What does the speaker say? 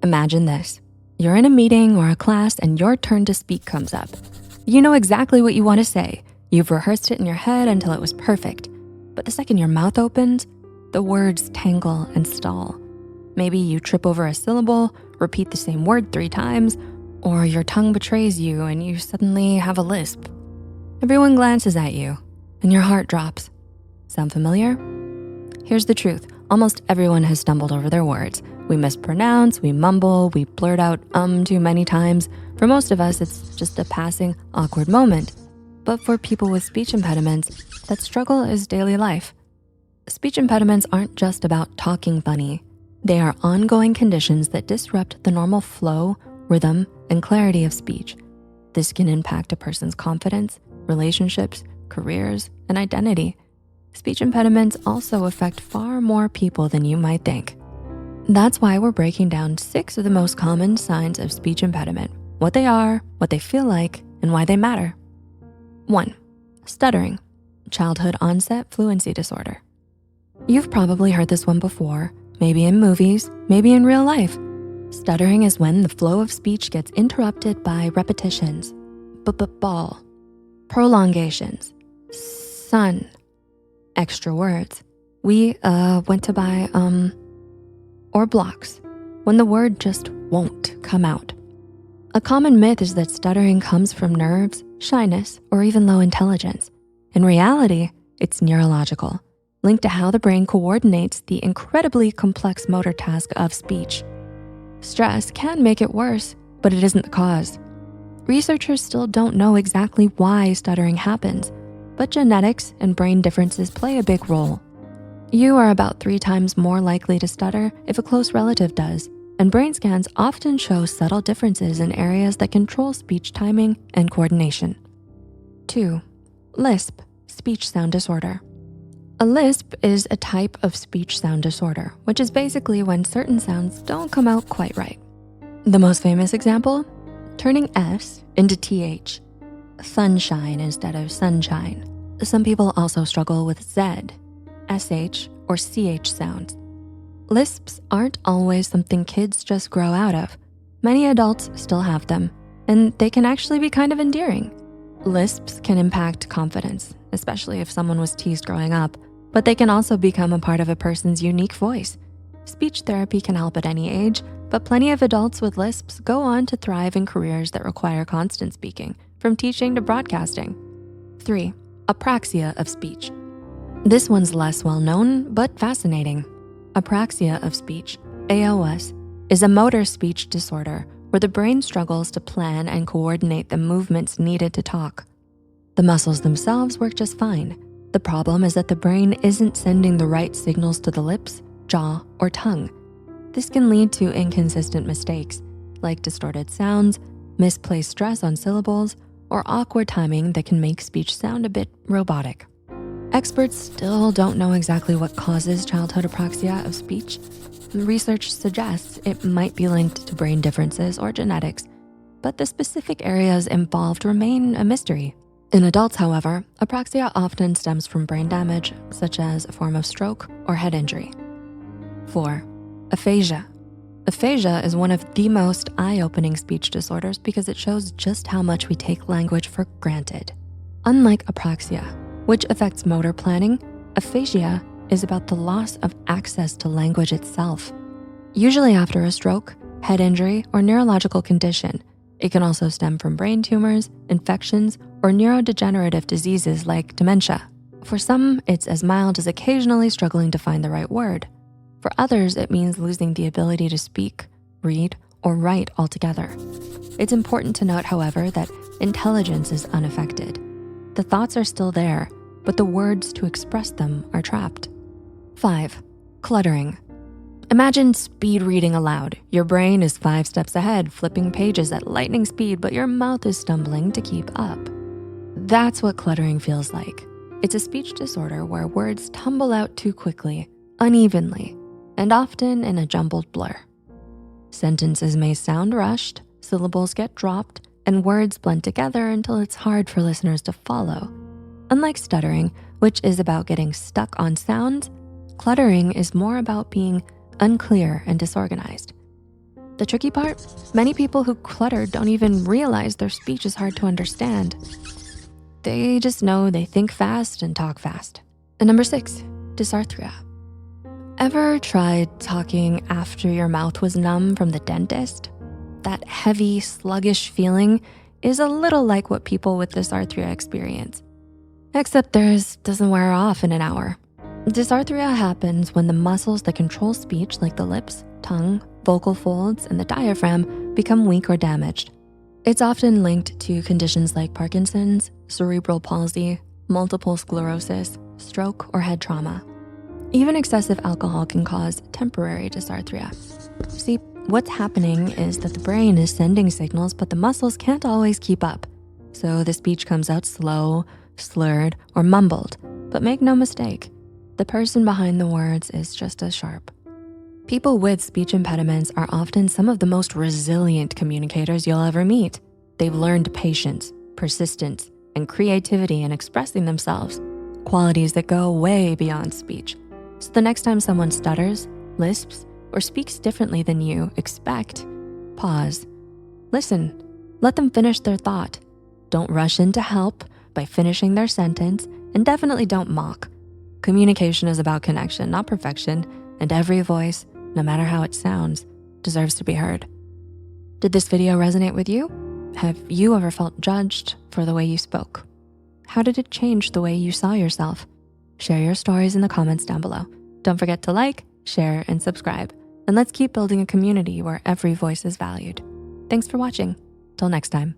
Imagine this. You're in a meeting or a class and your turn to speak comes up. You know exactly what you want to say. You've rehearsed it in your head until it was perfect. But the second your mouth opens, the words tangle and stall. Maybe you trip over a syllable, repeat the same word 3 times, or your tongue betrays you and you suddenly have a lisp. Everyone glances at you and your heart drops. Sound familiar? Here's the truth. Almost everyone has stumbled over their words. We mispronounce, we mumble, we blurt out too many times. For most of us, it's just a passing, awkward moment. But for people with speech impediments, that struggle is daily life. Speech impediments aren't just about talking funny. They are ongoing conditions that disrupt the normal flow, rhythm, and clarity of speech. This can impact a person's confidence, relationships, careers, and identity. Speech impediments also affect far more people than you might think. That's why we're breaking down 6 of the most common signs of speech impediment, what they are, what they feel like, and why they matter. 1. Stuttering, childhood onset fluency disorder. You've probably heard this one before, maybe in movies, maybe in real life. Stuttering is when the flow of speech gets interrupted by repetitions, ball, prolongations, sun, extra words. We went to buy, or blocks, when the word just won't come out. A common myth is that stuttering comes from nerves, shyness, or even low intelligence. In reality, it's neurological, linked to how the brain coordinates the incredibly complex motor task of speech. Stress can make it worse, but it isn't the cause. Researchers still don't know exactly why stuttering happens, but genetics and brain differences play a big role. You are about 3 times more likely to stutter if a close relative does, and brain scans often show subtle differences in areas that control speech timing and coordination. 2. Lisp, speech sound disorder. A lisp is a type of speech sound disorder, which is basically when certain sounds don't come out quite right. The most famous example? Turning S into TH, sunshine instead of sunshine. Some people also struggle with Z, SH, or CH sounds. Lisps aren't always something kids just grow out of. Many adults still have them, and they can actually be kind of endearing. Lisps can impact confidence, especially if someone was teased growing up, but they can also become a part of a person's unique voice. Speech therapy can help at any age, but plenty of adults with lisps go on to thrive in careers that require constant speaking, from teaching to broadcasting. 3. Apraxia of speech. This one's less well known, but fascinating. Apraxia of speech, AOS, is a motor speech disorder where the brain struggles to plan and coordinate the movements needed to talk. The muscles themselves work just fine. The problem is that the brain isn't sending the right signals to the lips, jaw, or tongue. This can lead to inconsistent mistakes, like distorted sounds, misplaced stress on syllables, or awkward timing that can make speech sound a bit robotic. Experts still don't know exactly what causes childhood apraxia of speech. Research suggests it might be linked to brain differences or genetics, but the specific areas involved remain a mystery. In adults, however, apraxia often stems from brain damage, such as a form of stroke or head injury. 4. Aphasia. Aphasia is one of the most eye-opening speech disorders because it shows just how much we take language for granted. Unlike apraxia, which affects motor planning, aphasia is about the loss of access to language itself. Usually after a stroke, head injury, or neurological condition, it can also stem from brain tumors, infections, or neurodegenerative diseases like dementia. For some, it's as mild as occasionally struggling to find the right word. For others, it means losing the ability to speak, read, or write altogether. It's important to note, however, that intelligence is unaffected. The thoughts are still there, but the words to express them are trapped. 5. Cluttering. Imagine speed reading aloud. Your brain is 5 steps ahead, flipping pages at lightning speed, but your mouth is stumbling to keep up. That's what cluttering feels like. It's a speech disorder where words tumble out too quickly, unevenly, and often in a jumbled blur. Sentences may sound rushed, syllables get dropped, and words blend together until it's hard for listeners to follow. Unlike stuttering, which is about getting stuck on sounds, cluttering is more about being unclear and disorganized. The tricky part? Many people who clutter don't even realize their speech is hard to understand. They just know they think fast and talk fast. And number 6, dysarthria. Ever tried talking after your mouth was numb from the dentist? That heavy, sluggish feeling is a little like what people with dysarthria experience. Except theirs doesn't wear off in an hour. Dysarthria happens when the muscles that control speech, like the lips, tongue, vocal folds, and the diaphragm, become weak or damaged. It's often linked to conditions like Parkinson's, cerebral palsy, multiple sclerosis, stroke, or head trauma. Even excessive alcohol can cause temporary dysarthria. See, what's happening is that the brain is sending signals, but the muscles can't always keep up. So the speech comes out slow, slurred, or mumbled. But make no mistake, the person behind the words is just as sharp. People with speech impediments are often some of the most resilient communicators you'll ever meet. They've learned patience, persistence, and creativity in expressing themselves, qualities that go way beyond speech. So the next time someone stutters, lisps, or speaks differently than you expect, pause. Listen, let them finish their thought. Don't rush in to help by finishing their sentence, and definitely don't mock. Communication is about connection, not perfection, and every voice, no matter how it sounds, deserves to be heard. Did this video resonate with you? Have you ever felt judged for the way you spoke? How did it change the way you saw yourself? Share your stories in the comments down below. Don't forget to like, share, and subscribe. And let's keep building a community where every voice is valued. Thanks for watching. Till next time.